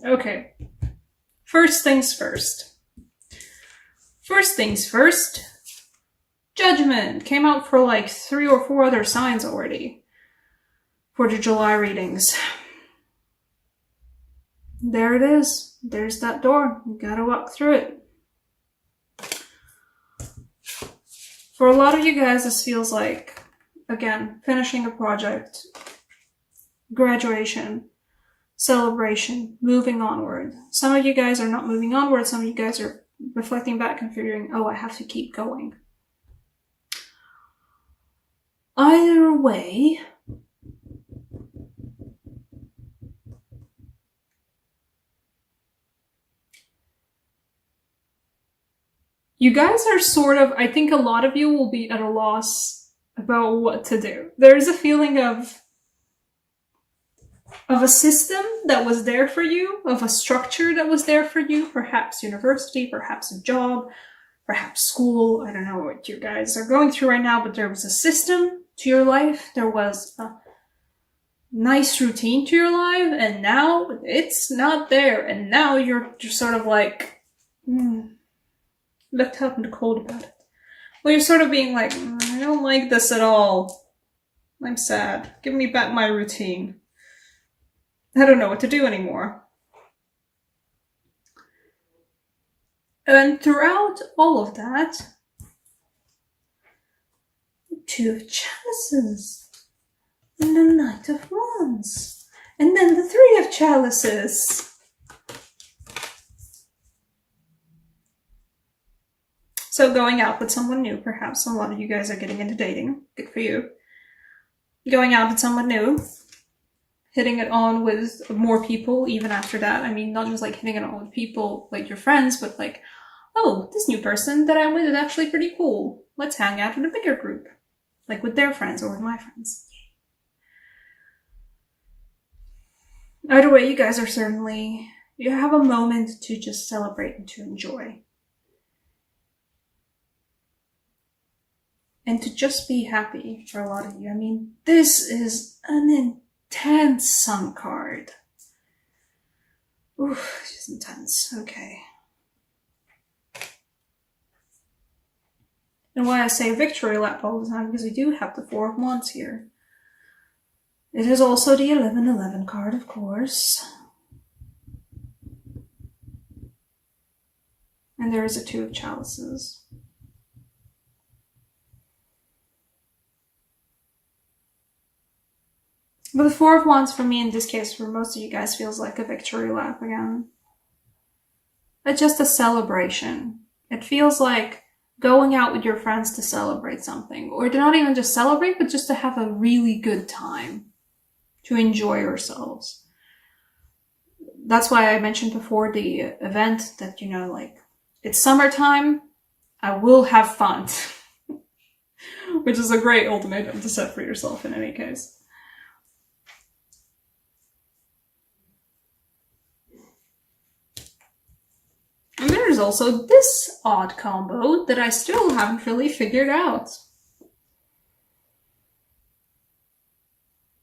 Okay. First things first. First things first. Judgment came out for like 3 or 4 other signs already for the July readings. There it is. There's that door. You gotta walk through it. For a lot of you guys, this feels like, again, finishing a project, graduation, celebration, moving onward. Some of you guys are not moving onward. Some of you guys are reflecting back and figuring, oh, I have to keep going. Either way, you guys are sort of, I think a lot of you will be at a loss about what to do. There's a feeling of a system that was there for you, of a structure that was there for you, perhaps university, perhaps a job, perhaps school. I don't know what you guys are going through right now, but there was a system to your life. There was a nice routine to your life, and now it's not there. And now you're just sort of like, left out in the cold about it. Well, you're sort of being like, I don't like this at all. I'm sad. Give me back my routine. I don't know what to do anymore. And throughout all of that, the Two of Chalices, and the Knight of Wands, and then the Three of Chalices. So going out with someone new, perhaps a lot of you guys are getting into dating. Good for you. Going out with someone new. Hitting it on with more people even after that. I mean, not just like hitting it on with people like your friends, but like, oh, this new person that I'm with is actually pretty cool. Let's hang out in a bigger group. Like with their friends or with my friends. Either way, you guys are certainly, you have a moment to just celebrate and to enjoy. And to just be happy for a lot of you. I mean, this is an intense Sun card. Oof, it's intense. Okay. And why I say victory lap all the time, because we do have the Four of Wands here. It is also the 11-11 card, of course. And there is a Two of Chalices. But the Four of Wands for me in this case, for most of you guys, feels like a victory lap again. It's just a celebration. It feels like going out with your friends to celebrate something. Or to not even just celebrate, but just to have a really good time. To enjoy yourselves. That's why I mentioned before the event that, you know, like, it's summertime, I will have fun. Which is a great ultimatum to set for yourself in any case. And there's also this odd combo that I still haven't really figured out.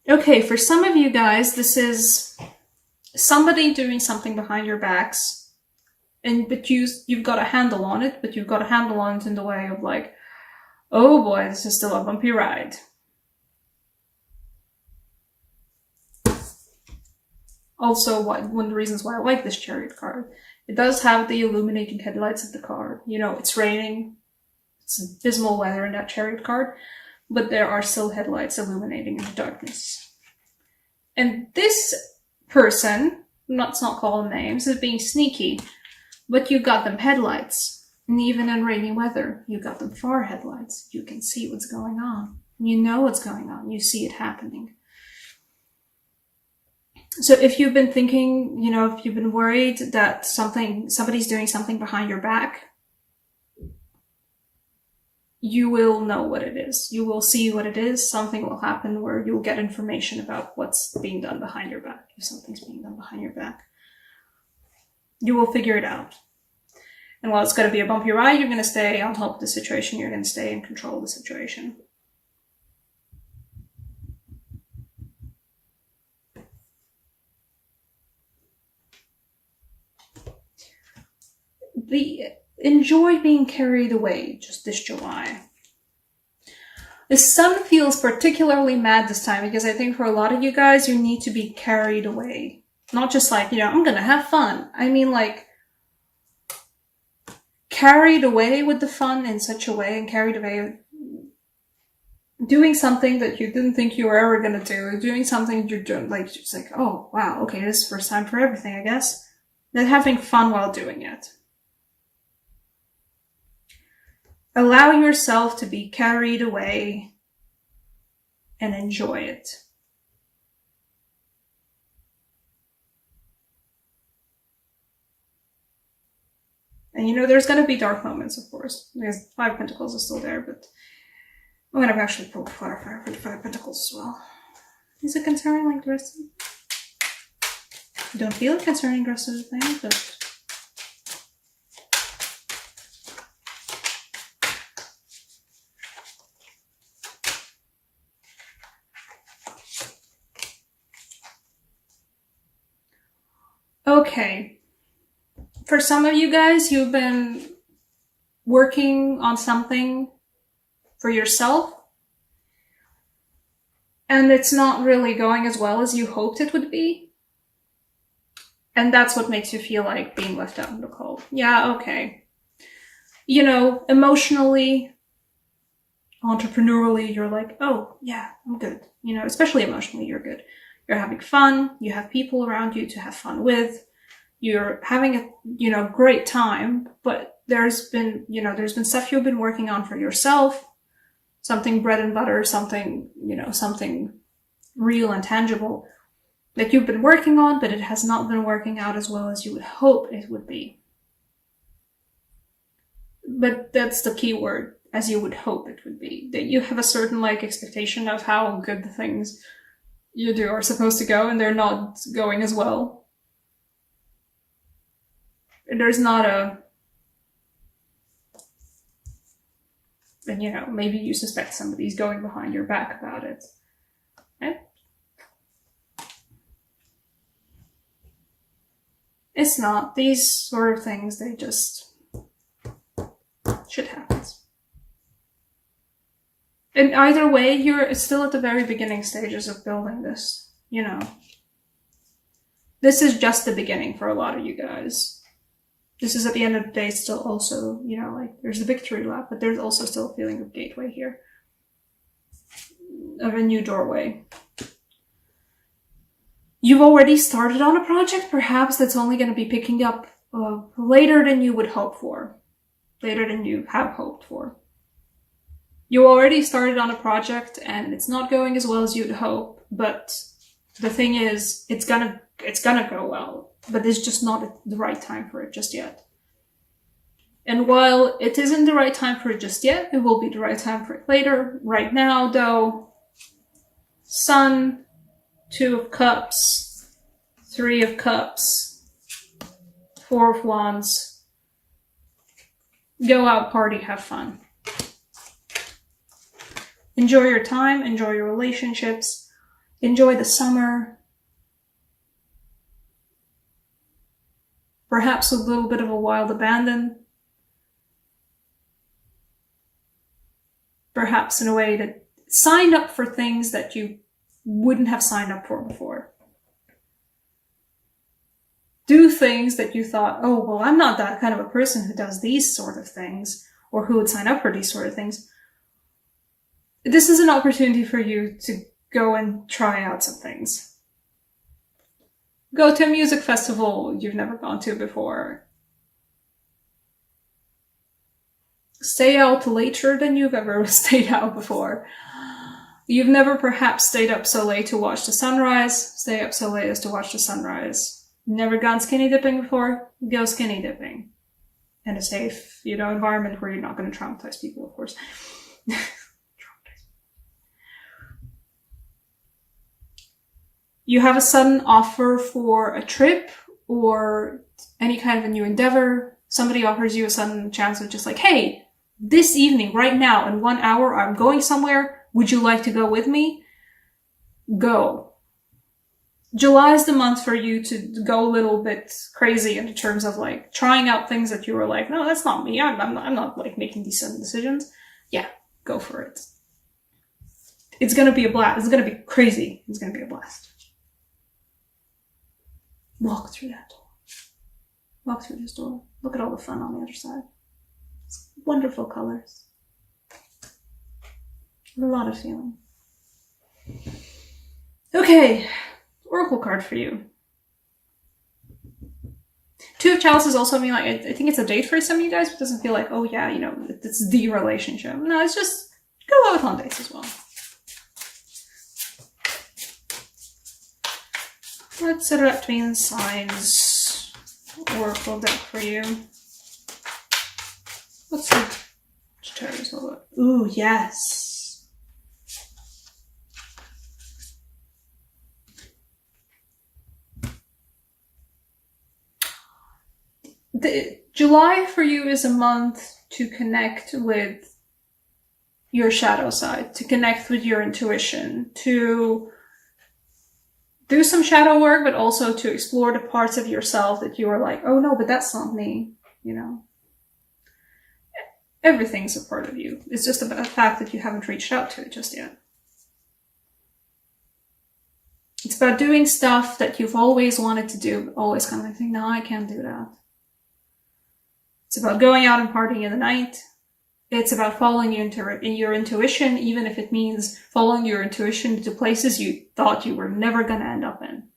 Okay, for some of you guys, this is somebody doing something behind your backs, but you've got a handle on it, but you've got a handle on it in the way of like, oh boy, this is still a bumpy ride. Also, one of the reasons why I like this Chariot card. It does have the illuminating headlights of the card. You know, it's raining. It's abysmal weather in that Chariot card. But there are still headlights illuminating in the darkness. And this person, let's not call them names, is being sneaky. But you got them headlights. And even in rainy weather, you got them far headlights. You can see what's going on. You know what's going on. You see it happening. So if you've been thinking, you know, if you've been worried that somebody's doing something behind your back, you will know what it is. You will see what it is. Something will happen where you'll get information about what's being done behind your back. If something's being done behind your back, you will figure it out. And while it's going to be a bumpy ride, you're going to stay on top of the situation. You're going to stay in control of the situation. enjoy being carried away just this July. The sun feels particularly mad this time because I think for a lot of you guys, you need to be carried away. Not just like, I'm gonna have fun. I mean like, carried away with the fun in such a way, and carried away doing something that you didn't think you were ever gonna do, doing something you're doing, like, just like, oh, wow, okay, this is the first time for everything, I guess. Then having fun while doing it. Allow yourself to be carried away and enjoy it. And there's going to be dark moments, of course, because 5 Pentacles is still there, but I'm going to actually pull clarify for the 5 Pentacles as well. Is it concerning like the rest of it? Don't feel it concerning the rest of the thing, but... Okay. For some of you guys, you've been working on something for yourself, and it's not really going as well as you hoped it would be. And that's what makes you feel like being left out in the cold. Yeah, okay. Emotionally, entrepreneurially, you're like, oh, yeah, I'm good. Especially emotionally, you're good. You're having fun. You have people around you to have fun with. You're having a, great time, but there's been stuff you've been working on for yourself, something bread and butter, something, something real and tangible that you've been working on, but it has not been working out as well as you would hope it would be. But that's the key word, as you would hope it would be. That you have a certain, expectation of how good the things you do are supposed to go, and they're not going as well. There's not and maybe you suspect somebody's going behind your back about it. Okay? It's not. These sort of things, they just... shit happens. And either way, you're still at the very beginning stages of building this, This is just the beginning for a lot of you guys. This is at the end of the day still also, there's the victory lap, but there's also still a feeling of gateway here. Of a new doorway. You've already started on a project, perhaps, that's only going to be picking up later than you would hope for. Later than you have hoped for. You already started on a project and it's not going as well as you'd hope, but the thing is, it's gonna go well. But it's just not the right time for it just yet. And while it isn't the right time for it just yet, it will be the right time for it later. Right now, though, Sun, 2 of Cups, 3 of Cups, 4 of Wands. Go out, party, have fun. Enjoy your time, enjoy your relationships, enjoy the summer. Perhaps a little bit of a wild abandon. Perhaps in a way that signed up for things that you wouldn't have signed up for before. Do things that you thought, oh, well, I'm not that kind of a person who does these sort of things, or who would sign up for these sort of things. This is an opportunity for you to go and try out some things. Go to a music festival you've never gone to before. Stay out later than you've ever stayed out before. You've never perhaps stayed up so late to watch the sunrise. Stay up so late as to watch the sunrise. Never gone skinny dipping before? Go skinny dipping. In a safe, environment where you're not going to traumatize people, of course. You have a sudden offer for a trip or any kind of a new endeavor. Somebody offers you a sudden chance of just like, hey, this evening, right now, in 1 hour, I'm going somewhere. Would you like to go with me? Go. July is the month for you to go a little bit crazy in terms of like trying out things that you were like, no, that's not me. I'm not like making these sudden decisions. Yeah, go for it. It's gonna be a blast. It's gonna be crazy. It's gonna be a blast. Walk through that door. Walk through this door. Look at all the fun on the other side. It's wonderful colors. A lot of feeling. Okay, oracle card for you. Two of Chalices also mean like, I think it's a date for some of you guys, but it doesn't feel like, oh yeah, you know, it's the relationship. No, it's just go out on dates as well. Let's set it up between signs. Oracle deck for you. What's the Sagittarius all about? Ooh, yes. July for you is a month to connect with your shadow side, to connect with your intuition, to do some shadow work, but also to explore the parts of yourself that you are like, oh no, but that's not me, you know. Everything's a part of you. It's just about the fact that you haven't reached out to it just yet. It's about doing stuff that you've always wanted to do, but always kind of like, no, I can't do that. It's about going out and partying in the night. It's about following your intuition, even if it means following your intuition to places you thought you were never going to end up in.